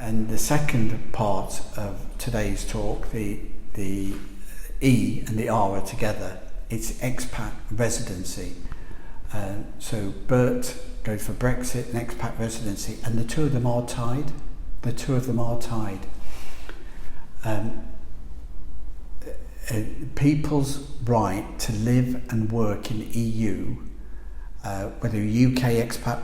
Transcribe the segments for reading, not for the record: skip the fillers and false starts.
And the second part of today's talk, the E and the R are together. It's Expat Residency. So BERT goes for Brexit and Expat Residency, and the two of them are tied. People's right to live and work in the EU, whether you're UK expat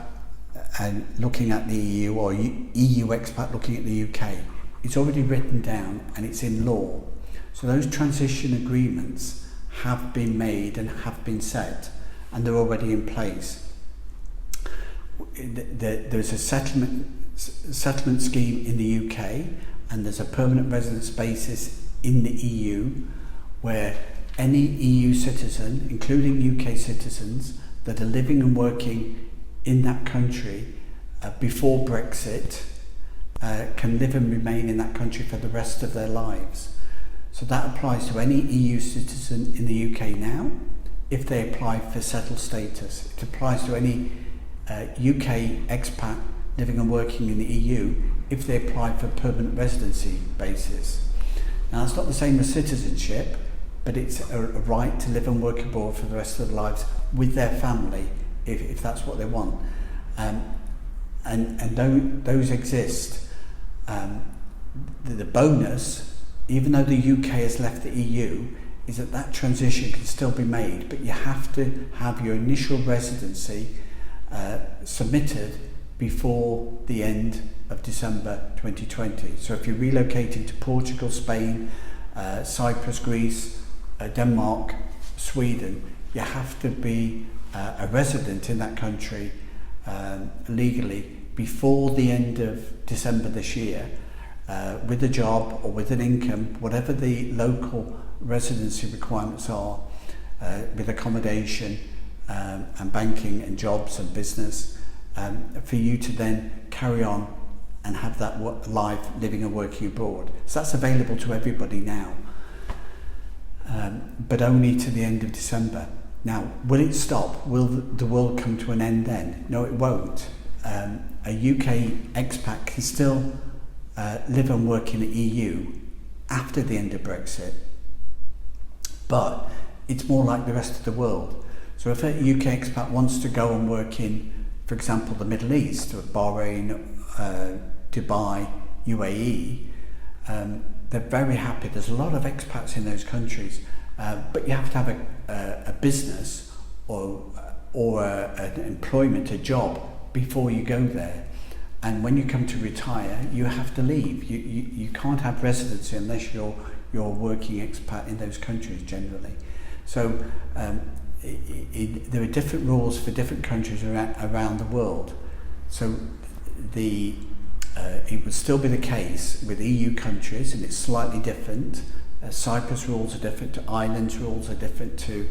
and looking at the EU or EU expat looking at the UK, it's already written down and it's in law. So those transition agreements have been made and have been set, and they're already in place. There's a settlement scheme in the UK, and there's a permanent residence basis in the EU, where any EU citizen, including UK citizens, that are living and working in that country before Brexit can live and remain in that country for the rest of their lives. So that applies to any EU citizen in the UK now, if they apply for settled status. It applies to any UK expat living and working in the EU if they apply for permanent residency basis. Now, that's not the same as citizenship, but it's a right to live and work abroad for the rest of their lives with their family, if that's what they want. And those exist. The bonus, even though the UK has left the EU, is that transition can still be made, but you have to have your initial residency submitted before the end of December 2020. So if you're relocating to Portugal, Spain, Cyprus, Greece, Denmark, Sweden, you have to be a resident in that country legally before the end of December this year, with a job or with an income, whatever the local residency requirements are, with accommodation and banking and jobs and business, for you to then carry on and have that life living and working abroad. So that's available to everybody now, but only to the end of December. Now, will it stop? Will the world come to an end then? No, it won't. A UK expat can still live and work in the EU after the end of Brexit, but it's more like the rest of the world. So if a UK expat wants to go and work in, for example, the Middle East, or Bahrain, Dubai, UAE, they're very happy. There's a lot of expats in those countries, but you have to have a business or an employment, a job, before you go there. And when you come to retire, you have to leave. You can't have residency unless you're working expat in those countries generally. So there are different rules for different countries around the world. So it would still be the case with EU countries, and it's slightly different. Cyprus rules are different to Ireland's rules are different to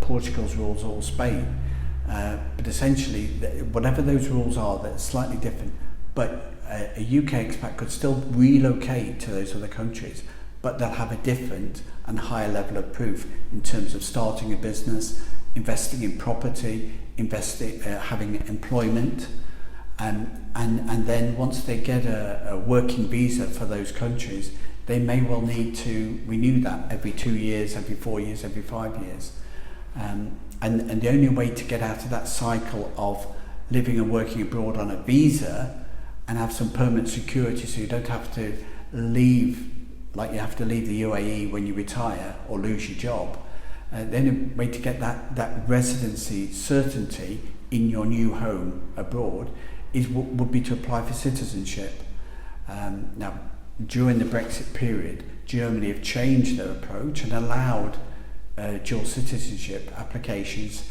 Portugal's rules or Spain. But essentially, whatever those rules are, they're slightly different. But a UK expat could still relocate to those other countries, but they'll have a different and higher level of proof in terms of starting a business, investing in property, having employment, and then once they get a working visa for those countries, they may well need to renew that every 2 years, every 4 years, every 5 years. And the only way to get out of that cycle of living and working abroad on a visa and have some permanent security, so you don't have to leave, like you have to leave the UAE when you retire or lose your job. The only way to get that residency certainty in your new home abroad would be to apply for citizenship. Now, during the Brexit period, Germany have changed their approach and allowed dual citizenship applications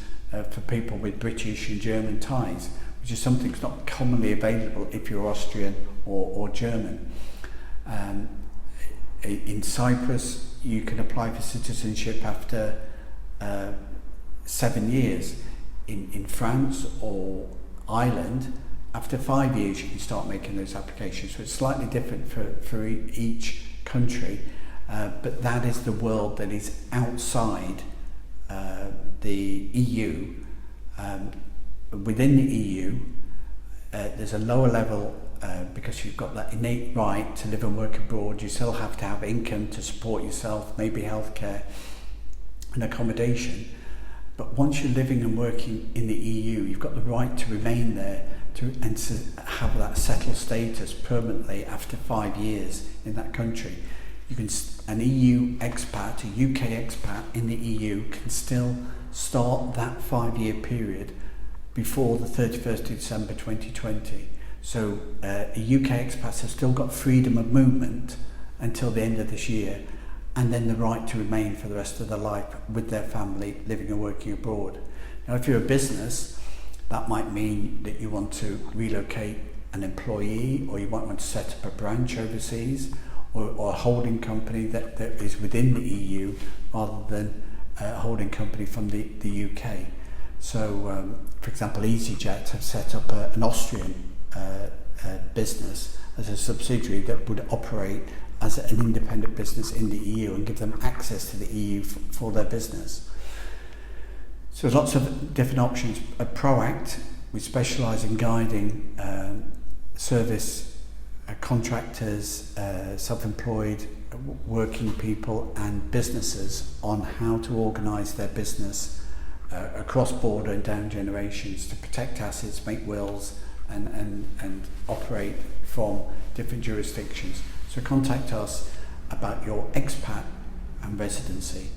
for people with British and German ties, which is something that's not commonly available if you're Austrian or German. In Cyprus, you can apply for citizenship after 7 years. In France or Ireland, after 5 years you can start making those applications. So it's slightly different for each country, but that is the world that is outside the EU. Within the EU, there's a lower level because you've got that innate right to live and work abroad. You still have to have income to support yourself, maybe healthcare and accommodation. But once you're living and working in the EU, you've got the right to remain there and to have that settled status permanently after 5 years in that country. You can, an EU expat, a UK expat in the EU can still start that 5-year period before the 31st of December 2020. So UK expats have still got freedom of movement until the end of this year, and then the right to remain for the rest of their life with their family living and working abroad. Now, if you're a business, that might mean that you want to relocate an employee, or you might want to set up a branch overseas, or a holding company that is within the EU rather than a holding company from the UK. So, for example, EasyJet have set up an Austrian business as a subsidiary that would operate as an independent business in the EU and give them access to the EU for their business. So lots of different options. At ProACT, we specialise in guiding service contractors, self-employed working people and businesses on how to organise their business across border and down generations to protect assets, make wills and operate from different jurisdictions. So contact us about your expat and residency.